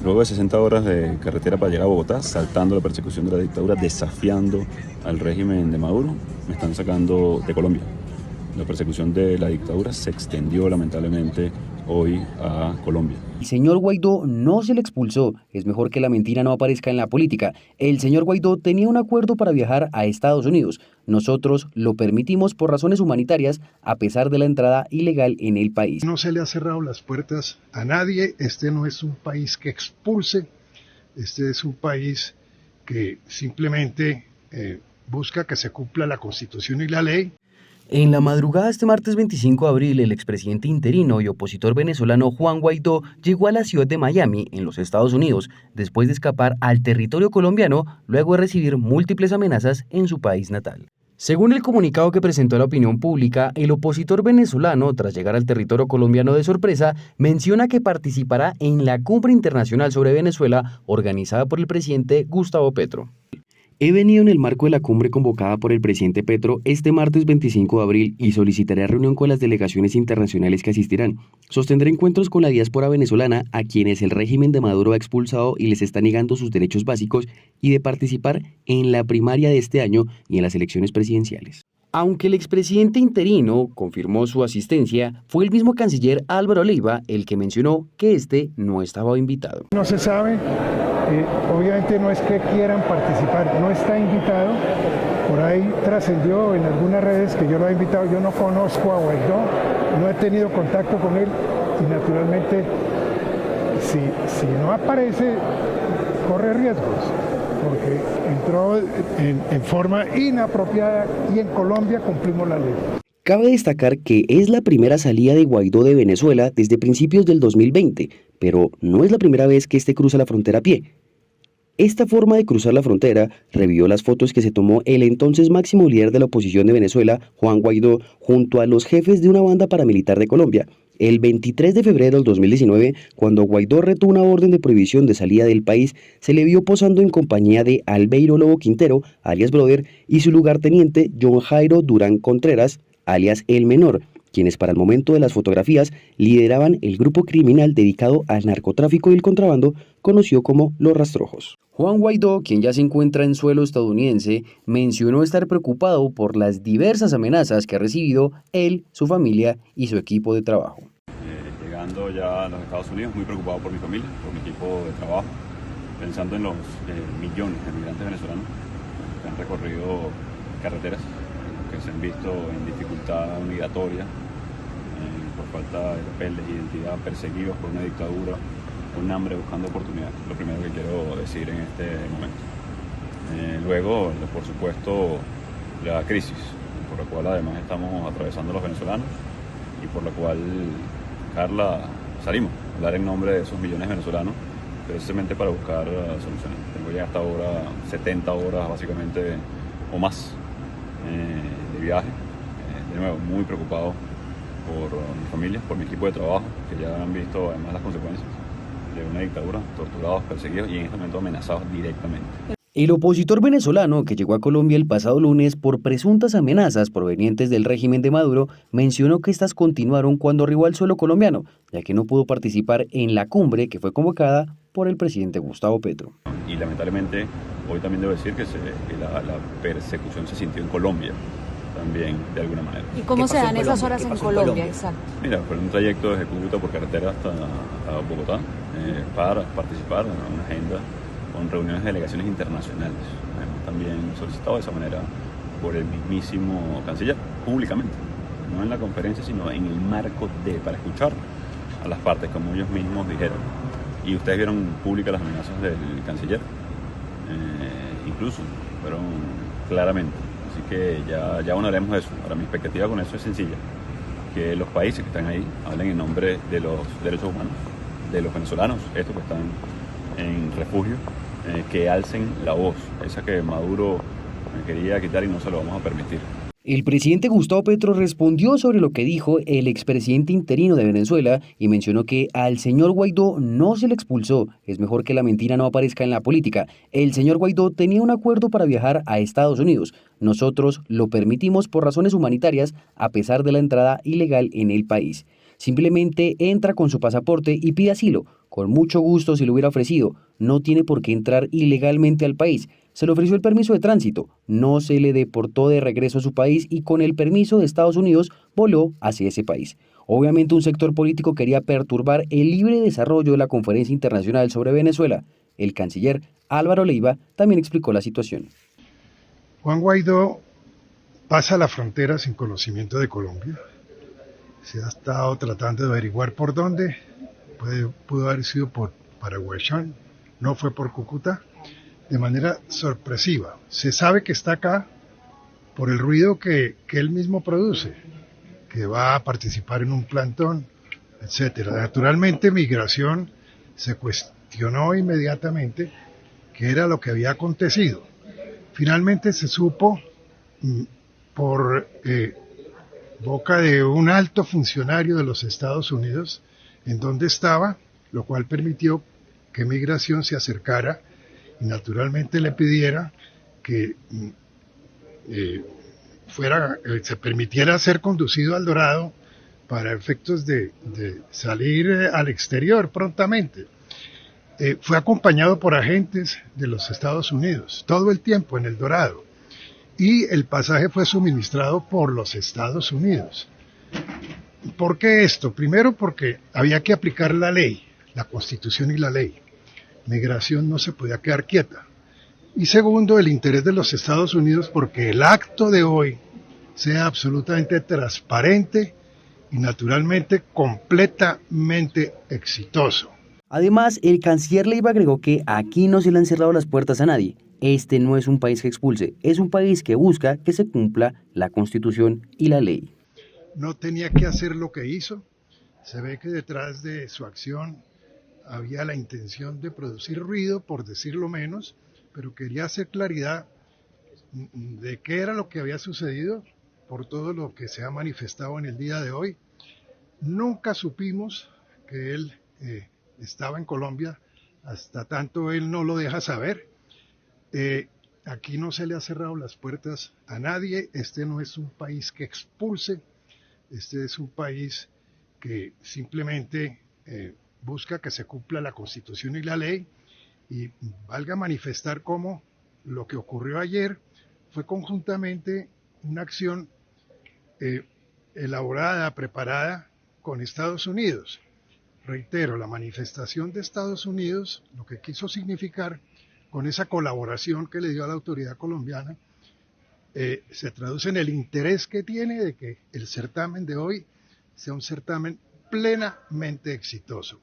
Luego de 60 horas de carretera para llegar a Bogotá, saltando la persecución de la dictadura, desafiando al régimen de Maduro, me están sacando de Colombia. La persecución de la dictadura se extendió lamentablemente hoy a Colombia. El señor Guaidó no se le expulsó, es mejor que la mentira no aparezca en la política. El señor Guaidó tenía un acuerdo para viajar a Estados Unidos. Nosotros lo permitimos por razones humanitarias a pesar de la entrada ilegal en el país. No se le ha cerrado las puertas a nadie, este no es un país que expulse, este es un país que simplemente busca que se cumpla la Constitución y la ley. En la madrugada de este martes 25 de abril, el expresidente interino y opositor venezolano Juan Guaidó llegó a la ciudad de Miami, en los Estados Unidos, después de escapar al territorio colombiano luego de recibir múltiples amenazas en su país natal. Según el comunicado que presentó a la opinión pública, el opositor venezolano, tras llegar al territorio colombiano de sorpresa, menciona que participará en la Cumbre Internacional sobre Venezuela organizada por el presidente Gustavo Petro. He venido en el marco de la cumbre convocada por el presidente Petro este martes 25 de abril y solicitaré reunión con las delegaciones internacionales que asistirán. Sostendré encuentros con la diáspora venezolana a quienes el régimen de Maduro ha expulsado y les está negando sus derechos básicos y de participar en la primaria de este año y en las elecciones presidenciales. Aunque el expresidente interino confirmó su asistencia, fue el mismo canciller Álvaro Leiva el que mencionó que este no estaba invitado. No se sabe, obviamente no es que quieran participar, no está invitado. Por ahí trascendió en algunas redes que yo lo he invitado, yo no conozco a Guaidó, no he tenido contacto con él y naturalmente si no aparece corre riesgos, porque entró en forma inapropiada y en Colombia cumplimos la ley. Cabe destacar que es la primera salida de Guaidó de Venezuela desde principios del 2020, pero no es la primera vez que este cruza la frontera a pie. Esta forma de cruzar la frontera revivió las fotos que se tomó el entonces máximo líder de la oposición de Venezuela, Juan Guaidó, junto a los jefes de una banda paramilitar de Colombia. El 23 de febrero del 2019, cuando Guaidó retó una orden de prohibición de salida del país, se le vio posando en compañía de Albeiro Lobo Quintero, alias Brother, y su lugarteniente John Jairo Durán Contreras, alias El Menor, quienes para el momento de las fotografías lideraban el grupo criminal dedicado al narcotráfico y el contrabando, conocido como Los Rastrojos. Juan Guaidó, quien ya se encuentra en suelo estadounidense, mencionó estar preocupado por las diversas amenazas que ha recibido él, su familia y su equipo de trabajo. Llegando ya a los Estados Unidos, muy preocupado por mi familia, por mi equipo de trabajo, pensando en los millones de migrantes venezolanos que han recorrido carreteras, que se han visto en dificultad migratoria, por falta de papeles, identidad, perseguidos por una dictadura, con hambre buscando oportunidades. Lo primero que quiero decir en este momento. Luego, por supuesto, la crisis, por la cual además estamos atravesando los venezolanos y por la cual, Carla, salimos a hablar en nombre de esos millones de venezolanos, precisamente para buscar soluciones. Tengo ya hasta ahora 70 horas básicamente o más de viaje, de nuevo muy preocupado por mi familia, por mi equipo de trabajo, que ya han visto además las consecuencias de una dictadura, torturados, perseguidos y en este momento amenazados directamente. El opositor venezolano que llegó a Colombia el pasado lunes por presuntas amenazas provenientes del régimen de Maduro mencionó que estas continuaron cuando arribó al suelo colombiano, ya que no pudo participar en la cumbre que fue convocada por el presidente Gustavo Petro. Y lamentablemente hoy también debo decir que la persecución se sintió en Colombia también, de alguna manera. ¿Y cómo se dan esas horas en Colombia? Exacto. Mira, fue un trayecto desde Cúcuta por carretera hasta Bogotá para participar en una agenda con reuniones de delegaciones internacionales. Hemos también solicitado de esa manera por el mismísimo canciller, públicamente, no en la conferencia, sino en el marco para escuchar a las partes, como ellos mismos dijeron. Y ustedes vieron públicas las amenazas del canciller, incluso fueron claramente. Así que ya hablaremos de eso. Ahora mi expectativa con eso es sencilla, que los países que están ahí hablen en nombre de los derechos humanos, de los venezolanos, estos que están en refugio, que alcen la voz, esa que Maduro me quería quitar y no se lo vamos a permitir. El presidente Gustavo Petro respondió sobre lo que dijo el expresidente interino de Venezuela y mencionó que al señor Guaidó no se le expulsó. Es mejor que la mentira no aparezca en la política. El señor Guaidó tenía un acuerdo para viajar a Estados Unidos. Nosotros lo permitimos por razones humanitarias a pesar de la entrada ilegal en el país. Simplemente entra con su pasaporte y pide asilo. Con mucho gusto se le hubiera ofrecido. No tiene por qué entrar ilegalmente al país. Se le ofreció el permiso de tránsito. No se le deportó de regreso a su país y con el permiso de Estados Unidos voló hacia ese país. Obviamente un sector político quería perturbar el libre desarrollo de la Conferencia Internacional sobre Venezuela. El canciller Álvaro Leiva también explicó la situación. Juan Guaidó pasa la frontera sin conocimiento de Colombia. Se ha estado tratando de averiguar por dónde. Pudo haber sido por Paraguayán, no fue por Cúcuta, de manera sorpresiva. Se sabe que está acá por el ruido que él mismo produce, que va a participar en un plantón, etcétera. Naturalmente, Migración se cuestionó inmediatamente qué era lo que había acontecido. Finalmente se supo por boca de un alto funcionario de los Estados Unidos en dónde estaba, lo cual permitió que Migración se acercara y naturalmente le pidiera que se permitiera ser conducido al Dorado para efectos de salir al exterior prontamente. Fue acompañado por agentes de los Estados Unidos todo el tiempo en el Dorado y el pasaje fue suministrado por los Estados Unidos. ¿Por qué esto? Primero porque había que aplicar la ley, la Constitución y la ley. Migración no se podía quedar quieta. Y segundo, el interés de los Estados Unidos porque el acto de hoy sea absolutamente transparente y naturalmente completamente exitoso. Además, el canciller Leiva agregó que aquí no se le han cerrado las puertas a nadie. Este no es un país que expulse, es un país que busca que se cumpla la Constitución y la ley. No tenía que hacer lo que hizo. Se ve que detrás de su acción había la intención de producir ruido, por decirlo menos, pero quería hacer claridad de qué era lo que había sucedido por todo lo que se ha manifestado en el día de hoy. Nunca supimos que él estaba en Colombia, hasta tanto él no lo deja saber. Aquí no se le ha cerrado las puertas a nadie. Este no es un país que expulse. Este es un país que simplemente busca que se cumpla la Constitución y la ley y valga manifestar cómo lo que ocurrió ayer fue conjuntamente una acción elaborada, preparada con Estados Unidos. Reitero, la manifestación de Estados Unidos, lo que quiso significar con esa colaboración que le dio a la autoridad colombiana, se traduce en el interés que tiene de que el certamen de hoy sea un certamen plenamente exitoso.